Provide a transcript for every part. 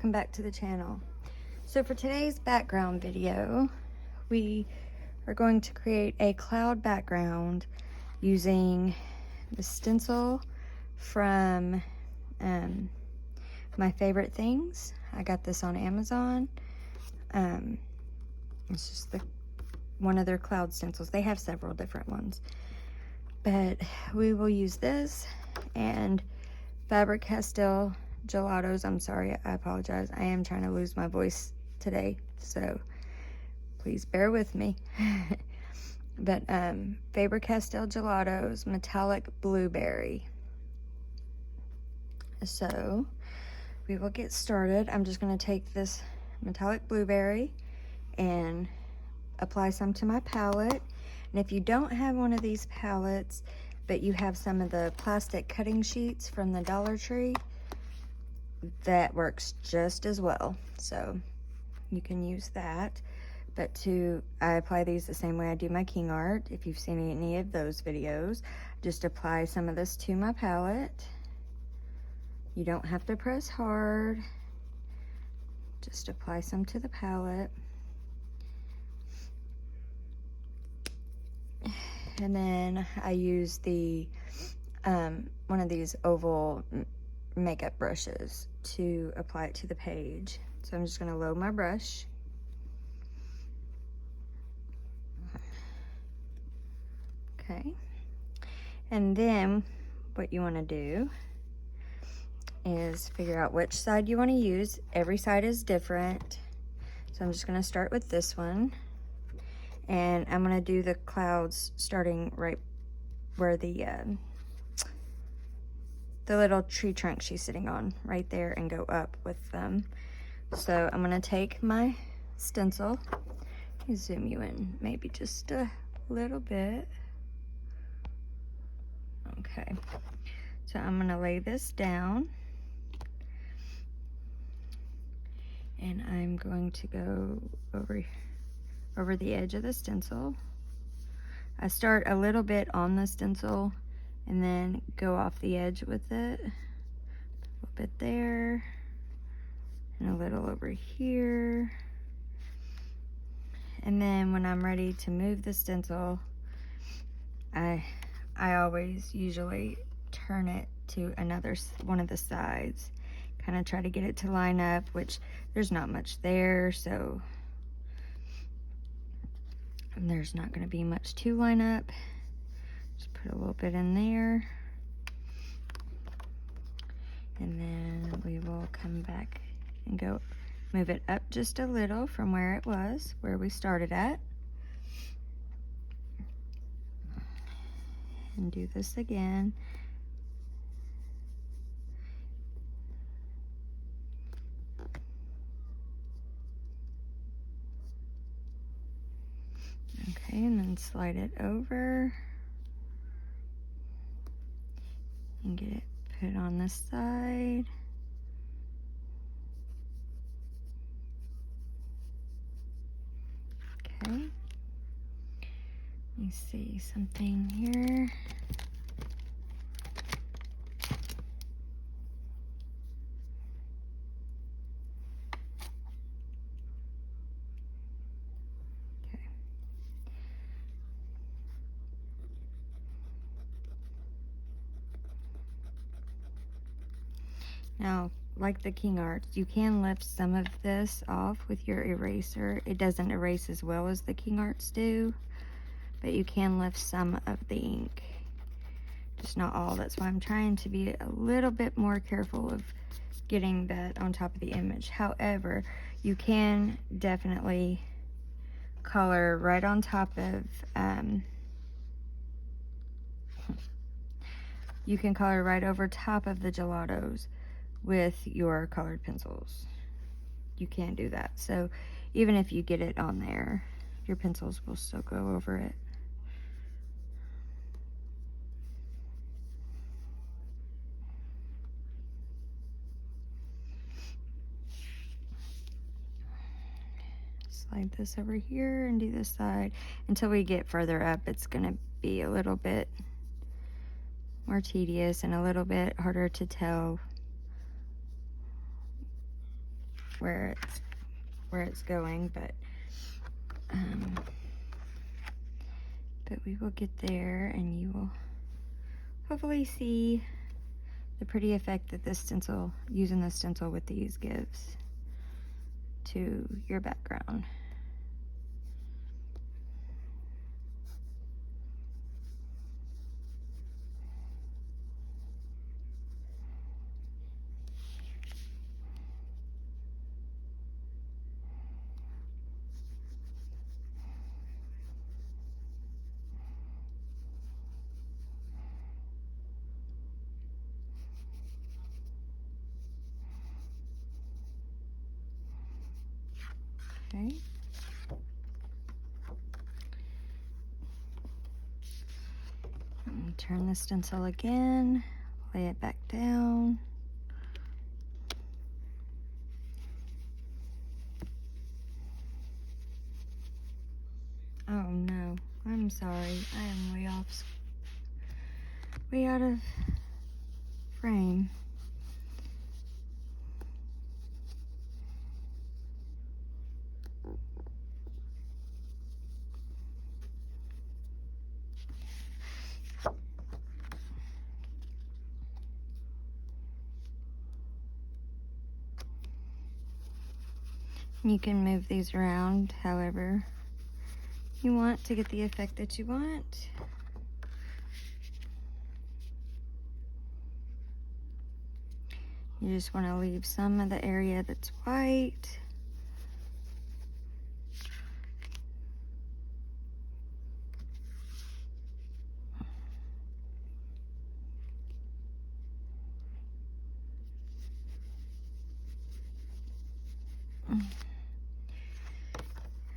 welcome back to the channel. So for today's background video, we are going to create a cloud background using the stencil from My Favorite Things. I got this on Amazon. It's just one of their cloud stencils. They have several different ones, but we will use this and Faber-Castell Gelatos. I'm sorry, I apologize. I am trying to lose my voice today, so please bear with me. But Faber-Castell Gelatos Metallic Blueberry. So we will get started. I'm just going to take this metallic blueberry and apply some to my palette. And if you don't have one of these palettes, but you have some of the plastic cutting sheets from the Dollar Tree, that works just as well. So you can use that. But I apply these the same way I do my King Art. If you've seen any of those videos, just apply some of this to my palette. You don't have to press hard. Just apply some to the palette. And then I use the one of these oval makeup brushes to apply it to the page. So I'm just going to load my brush. Okay. And then what you want to do is figure out which side you want to use. Every side is different. So I'm just going to start with this one. And I'm going to do the clouds starting right where the little tree trunk she's sitting on, right there, and go up with them. So I'm going to take my stencil. Let me zoom you in maybe just a little bit. Okay. So I'm going to lay this down. And I'm going to go over the edge of the stencil. I start a little bit on the stencil and then go off the edge with it. A little bit there and a little over here. And then when I'm ready to move the stencil, I always usually turn it to one of the sides. Kind of try to get it to line up, which there's not much there, so there's not going to be much to line up. Just put a little bit in there. And then we will come back and move it up just a little from where it was, where we started at. And do this again. Okay, and then slide it over and get it put on this side. Okay. Let me see something here. Now, like the King Art, you can lift some of this off with your eraser. It doesn't erase as well as the King Arts do, but you can lift some of the ink. Just not all. That's why I'm trying to be a little bit more careful of getting that on top of the image. However, you can definitely color right on top of, you can color right over top of the gelatos with your colored pencils. You can do that. So even if you get it on there, your pencils will still go over it. Slide this over here and do this side. Until we get further up, it's gonna be a little bit more tedious and a little bit harder to tell where it's going, but we will get there, and you will hopefully see the pretty effect that this stencil, using the stencil with these, gives to your background. Okay. And turn the stencil again, lay it back down. Oh no, I'm sorry. I am way out of frame. You can move these around however you want to get the effect that you want. You just want to leave some of the area that's white.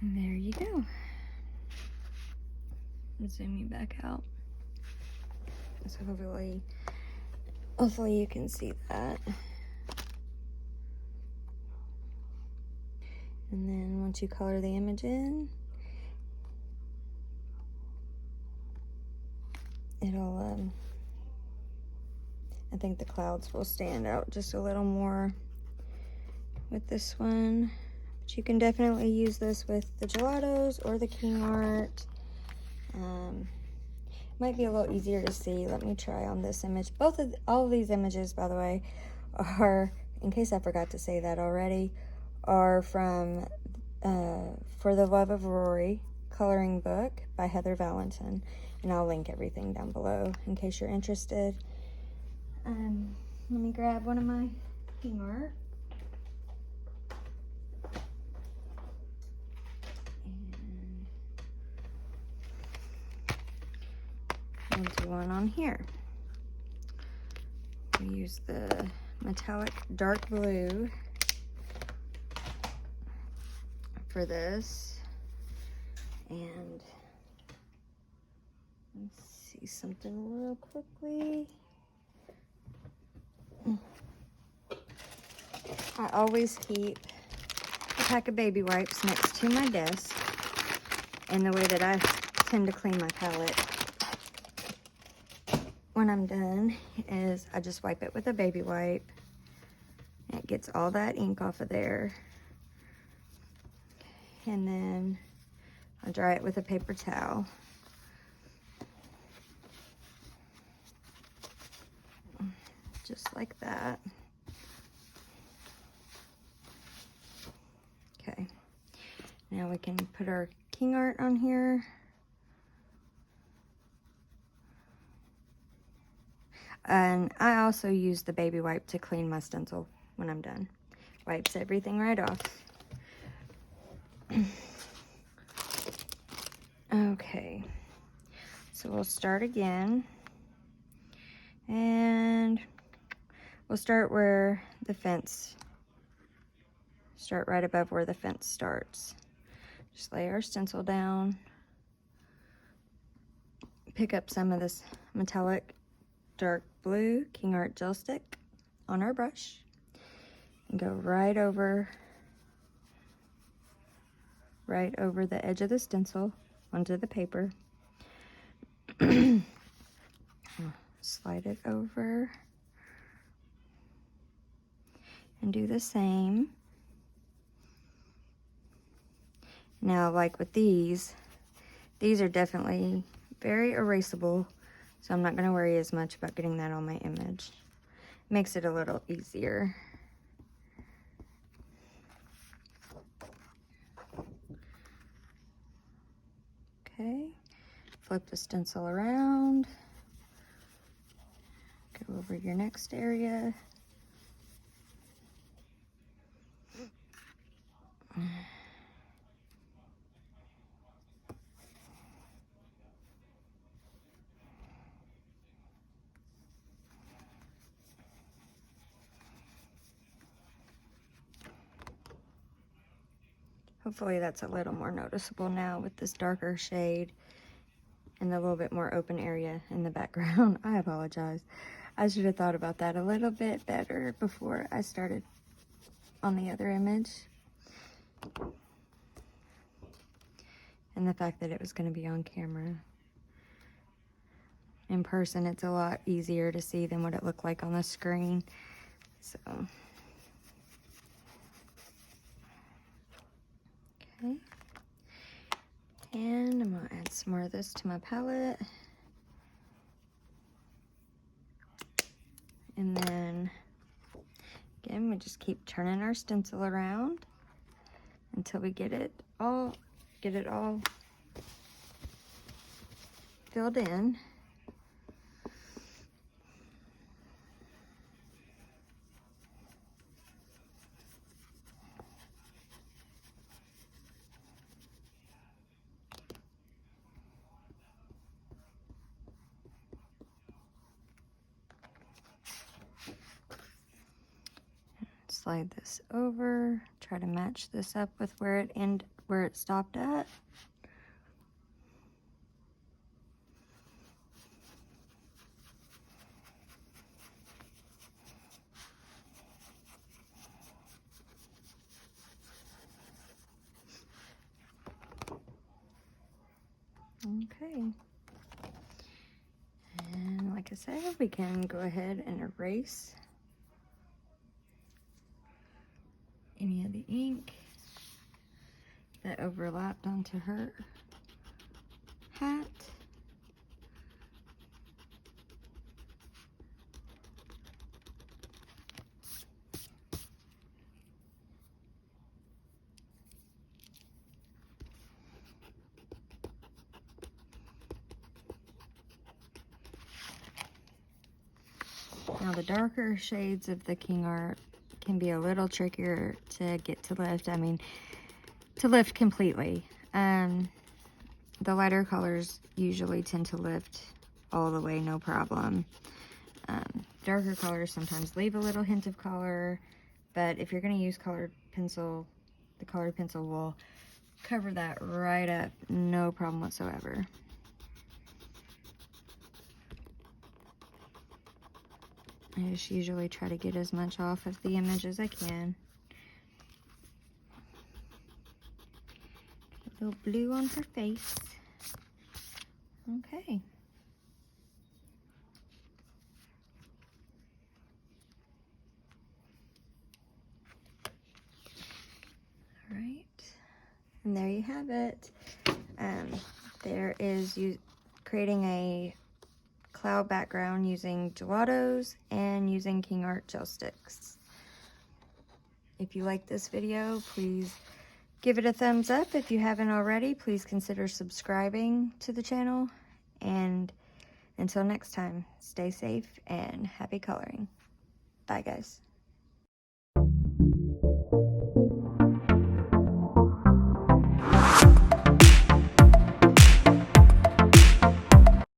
And there you go. Zoom you back out. So hopefully you can see that. And then once you color the image in, it'll, I think the clouds will stand out just a little more with this one. But you can definitely use this with the Gelatos or the King Art. Might be a little easier to see. Let me try on this image. All of these images, by the way, are, in case I forgot to say that already, are from For the Love of Rory coloring book by Heather Valentin, and I'll link everything down below in case you're interested. Let me grab one of my King Art. And we'll do one on here. We use the metallic dark blue for this. And let's see something real quickly. I always keep a pack of baby wipes next to my desk. And the way that I tend to clean my palette when I'm done is I just wipe it with a baby wipe. It gets all that ink off of there. And then I'll dry it with a paper towel. Just like that. Okay. Now we can put our King Art on here. And I also use the baby wipe to clean my stencil when I'm done. Wipes everything right off. Okay, so we'll start again. And we'll start where the fence, start right above where the fence starts. Just lay our stencil down. Pick up some of this metallic dark blue King Art gel stick on our brush and go right over the edge of the stencil onto the paper. Slide it over and do the same. Now, like with these are definitely very erasable, so I'm not going to worry as much about getting that on my image. Makes it a little easier. Okay, flip the stencil around, go over your next area. Hopefully that's a little more noticeable now with this darker shade and the little bit more open area in the background. I apologize. I should have thought about that a little bit better before I started on the other image. And the fact that it was going to be on camera. In person, it's a lot easier to see than what it looked like on the screen. So, okay. And I'm going to add some more of this to my palette. And then, again, we just keep turning our stencil around until we get it all filled in. Slide this over, try to match this up with where it stopped at. Okay. And like I said, we can go ahead and erase any of the ink that overlapped onto her hat. Now the darker shades of the King Art can be a little trickier to get to lift. I mean, to lift completely. The lighter colors usually tend to lift all the way, no problem. Darker colors sometimes leave a little hint of color, but if you're going to use colored pencil, the colored pencil will cover that right up, no problem whatsoever. I just usually try to get as much off of the image as I can. A little blue on her face. Okay. All right. And there you have it. There is creating a cloud background using Gelatos and using King Art gel sticks. If you like this video, please give it a thumbs up. If you haven't already, please consider subscribing to the channel. And until next time, stay safe and happy coloring. Bye, guys.